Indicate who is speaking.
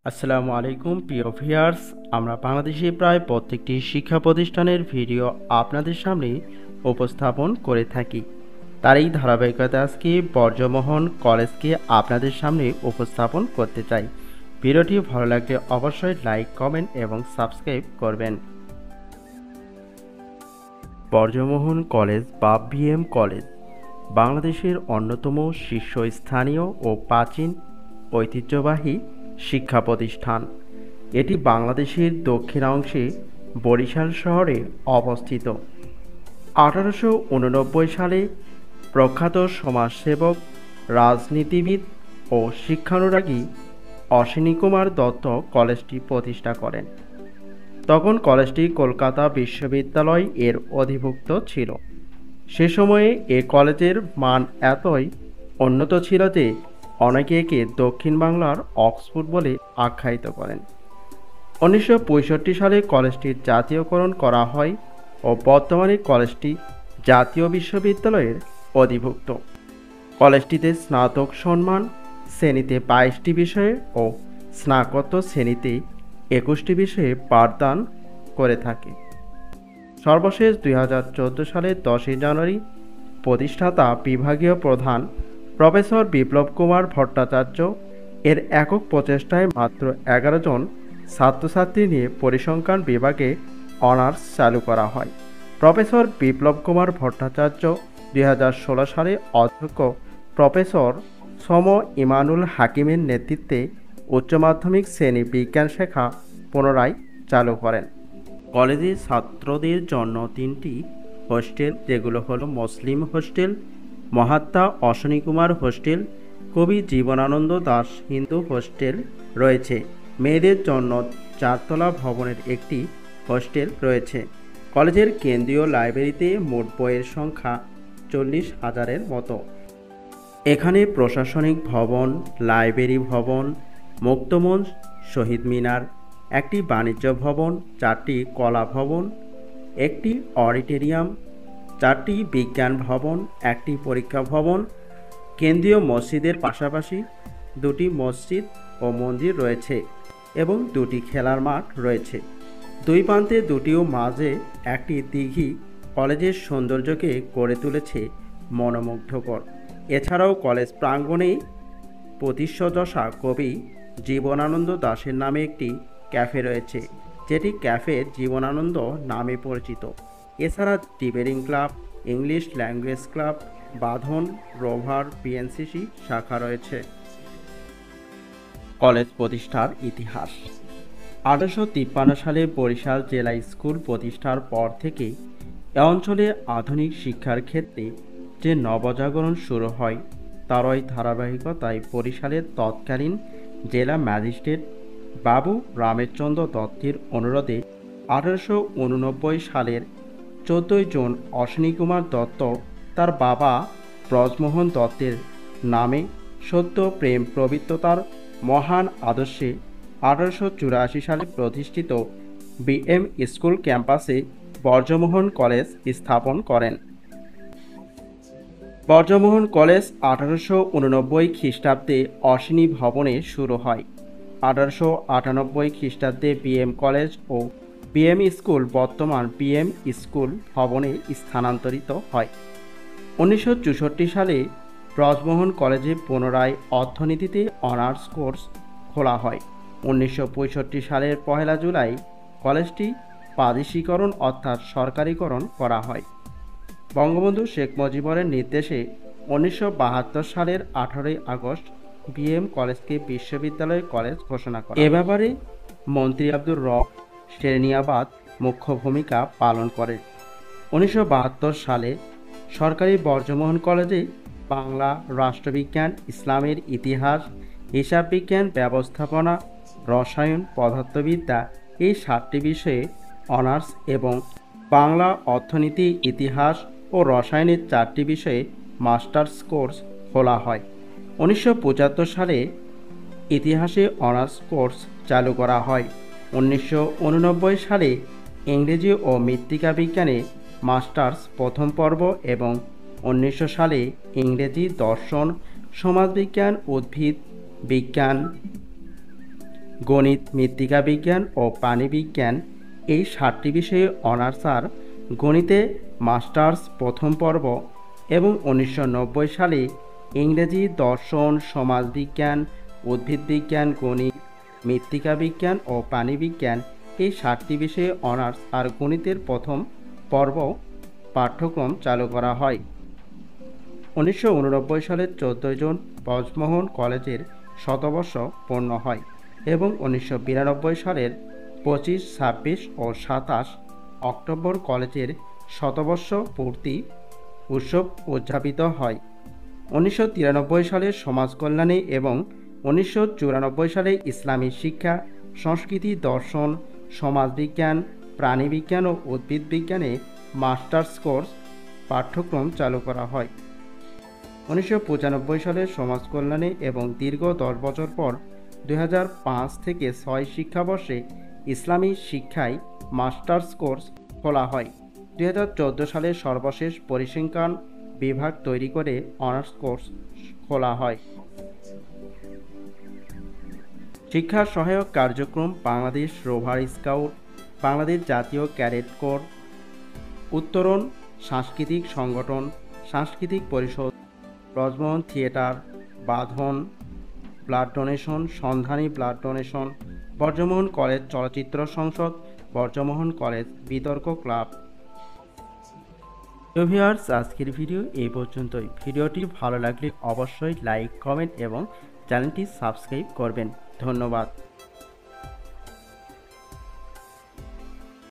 Speaker 1: আসসালামু আলাইকুম প্রিয় ভিউয়ার্স, আমরা বাংলাদেশে প্রায় প্রত্যেকটি শিক্ষা প্রতিষ্ঠানের ভিডিও আপনাদের সামনে উপস্থাপন করে থাকি। তার এই ধারাবাহিকতা আজকে বর্জমোহন কলেজকে আপনাদের সামনে উপস্থাপন করতে চাই। ভিডিওটি ভালো লাগলে অবশ্যই লাইক, কমেন্ট এবং সাবস্ক্রাইব করবেন। বর্জমোহন কলেজ বা বিএম কলেজ বাংলাদেশের অন্যতম শীর্ষস্থানীয় ও প্রাচীন ঐতিহ্যবাহী শিক্ষা প্রতিষ্ঠান। এটি বাংলাদেশের দক্ষিণাংশে বরিশাল শহরে অবস্থিত। 1889 সালে প্রখ্যাত সমাজসেবক, রাজনীতিবিদ ও শিক্ষানুরাগী অশ্বিনী কুমার দত্ত কলেজটি প্রতিষ্ঠা করেন। তখন কলেজটি কলকাতা বিশ্ববিদ্যালয় এর অধিভুক্ত ছিল। সে সময়ে এ কলেজের মান এতই উন্নত ছিল যে অনেকে একে দক্ষিণ বাংলার অক্সফোর্ড বলে আখ্যায়িত করেন। 1965 সালে কলেজটির জাতীয়করণ করা হয় ও বর্তমানে কলেজটি জাতীয় বিশ্ববিদ্যালয়ের অধিভুক্ত। কলেজটিতে স্নাতক সম্মান শ্রেণীতে 22টি বিষয়ে ও স্নাতকোত্তর শ্রেণীতে 21টি বিষয়ে পাঠদান করে থাকে। সর্বশেষ 2014 সালের 10 জানুয়ারি প্রতিষ্ঠাতা বিভাগীয় প্রধান প্রফেসর বিপ্লব কুমার ভট্টাচার্য এর একক প্রচেষ্টায় মাত্র 11 জন ছাত্রছাত্রী নিয়ে পরিসংখ্যান বিভাগে অনার্স চালু করা হয়। প্রফেসর বিপ্লব কুমার ভট্টাচার্য 2016 সালে অধ্যক্ষ প্রফেসর সম ইমানুল হাকিমের নেতৃত্বে উচ্চ মাধ্যমিক শ্রেণী বিজ্ঞান শাখা পুনরায় চালু করেন। কলেজে ছাত্রদের জন্য 3টি হোস্টেল, যেগুলো হলো মুসলিম হোস্টেল, মহাত্মা অশ্বিনী কুমার হোস্টেল, কবি জীবনানন্দ দাশ হিন্দু হোস্টেল রয়েছে। মেয়েদের জন্য 4তলা ভবনের একটি হোস্টেল রয়েছে। কলেজের কেন্দ্রীয় লাইব্রেরিতে মোট বইয়ের সংখ্যা 40,000-এর মতো। এখানে প্রশাসনিক ভবন, লাইব্রেরি ভবন, মুক্তমঞ্চ, শহীদ মিনার, একটি বাণিজ্য ভবন, 4টি কলা ভবন, একটি অডিটোরিয়াম, 4টি বিজ্ঞান ভবন, একটি পরীক্ষা ভবন, কেন্দ্রীয় মসজিদের পাশাপাশি 2টি মসজিদ ও মন্দির রয়েছে এবং 2টি খেলার মাঠ রয়েছে। দুই প্রান্তে 2টি ও মাঝে একটি দিঘি কলেজের সৌন্দর্যকে গড়ে তুলেছে মনোমুগ্ধকর। এছাড়াও কলেজ প্রাঙ্গণেই প্রতিষ্ঠাদশা কবি জীবনানন্দ দাশের নামে একটি ক্যাফে রয়েছে, যেটি ক্যাফে জীবনানন্দ নামে পরিচিত। এছাড়া debating club, English language club, বাঁধন, রোভার, বিএনসিসি শাখা রয়েছে। কলেজ প্রতিষ্ঠার ইতিহাস। 1853 সালে বরিশাল জেলা স্কুল প্রতিষ্ঠার পর থেকে এ অঞ্চলে আধুনিক শিক্ষার ক্ষেত্রে যে নবজাগরণ শুরু হয়, তারই ধারাবাহিকতায় বরিশালের তৎকালীন জেলা ম্যাজিস্ট্রেট বাবু রামেশচন্দ্র দত্তের অনুরোধে 1889 সালের 14 জুন অশ্বিনী কুমার দত্ত তার বাবা ব্রজমোহন দত্তের নামে সত্য, প্রেম, পবিত্রতার মহান আদর্শে 1884 সালে প্রতিষ্ঠিত বিএম স্কুল ক্যাম্পাসে বর্জমোহন কলেজ স্থাপন করেন। বর্জমোহন কলেজ 1889 খ্রিস্টাব্দে অশ্বিনী ভবনে শুরু হয়। 1898 খ্রিস্টাব্দে বিএম কলেজ ও বিএম স্কুল বর্তমান বিএম স্কুল ভবনে স্থানান্তরিত হয়। 1964 সালে ব্রজমোহন কলেজে পুনরায় অর্থনীতিতে অনার্স কোর্স খোলা হয়। 1965 সালের 1 জুলাই কলেজটি প্রাদেশিকরণ অর্থাৎ সরকারিকরণ করা হয়। বঙ্গবন্ধু শেখ মুজিবুরের নির্দেশে 1972 সালের 18 আগস্ট বিএম কলেজকে বিশ্ববিদ্যালয় কলেজ ঘোষণা করা। এ ব্যাপারে মন্ত্রী আব্দুর রব শেরনিয়াবাদ মুখ্য ভূমিকা পালন করে। 1972 সালে সরকারি বর্জমোহন কলেজে বাংলা, রাষ্ট্রবিজ্ঞান, ইসলামের ইতিহাস, হিসাব বিজ্ঞান, ব্যবস্থাপনা, রসায়ন, পদার্থবিদ্যা এই 7টি বিষয়ে অনার্স এবং বাংলা, অর্থনীতি, ইতিহাস ও রসায়নের 4টি বিষয়ে মাস্টার্স কোর্স খোলা হয়। 1975 সালে ইতিহাসে অনার্স কোর্স চালু করা হয়। 1989 সালে ইংরেজি ও মৃত্তিকা বিজ্ঞানে মাস্টার্স প্রথম পর্ব এবং 1900 সালে ইংরেজি, দর্শন, সমাজবিজ্ঞান, উদ্ভিদ বিজ্ঞান গণিত, মৃত্তিকা বিজ্ঞান ও প্রাণীবিজ্ঞান এই 7টি বিষয়ে অনার্স আর গণিতে মাস্টার্স প্রথম পর্ব এবং 1990 সালে ইংরেজি, দর্শন, সমাজবিজ্ঞান, উদ্ভিদবিজ্ঞান, গণিত, মৃত্তিকা বিজ্ঞান ও প্রাণীবিজ্ঞান এই 7টি বিষয়ে অনার্স আর গণিতের প্রথম পর্ব পাঠ্যক্রম চালু করা হয়। 1989 সালের 14 জুন ব্রজমোহন কলেজের শতবর্ষ পূর্ণ হয় এবং 1992 সালের 25, 26 ও 27 অক্টোবর কলেজের শতবর্ষ পূর্তি উৎসব উদযাপিত হয়। 1993 সালে সমাজ কল্যাণে এবং 1994 সালে ইসলামী শিক্ষা, সংস্কৃতি, দর্শন, সমাজবিজ্ঞান, প্রাণীবিজ্ঞান ও উদ্ভিদবিজ্ঞানে মাস্টার্স কোর্স পাঠ্যক্রম চালু করা হয়। 1995 সালে সমাজ কল্যাণে এবং দীর্ঘ 10 বছর পর 2005 থেকে 6 শিক্ষাবর্ষে ইসলামী শিক্ষায় মাস্টার্স কোর্স খোলা হয়। 2014 সালে সর্বশেষ পরিসংখ্যান বিভাগ তৈরি করে অনার্স কোর্স খোলা হয়। শিক্ষা সহায়ক কার্যক্রম বাংলাদেশ রোভার স্কাউট, বাংলাদেশ জাতীয় ক্যাডেট কোর, উত্তরণ সাংস্কৃতিক সংগঠন, সাংস্কৃতিক পরিষদ, ব্রজমোহন থিয়েটার, বাঁধন ব্লাড ডোনেশন, সন্ধানী ব্লাড ডোনেশন, ব্রজমোহন কলেজ চলচ্চিত্র সংসদ, ব্রজমোহন কলেজ বিতর্ক ক্লাব। তো ভিউয়ার্স, আজকের ভিডিও এই পর্যন্তই। ভিডিওটি ভালো লাগলে অবশ্যই লাইক, কমেন্ট এবং চ্যানেলটি সাবস্ক্রাইব করবেন। ধন্যবাদ।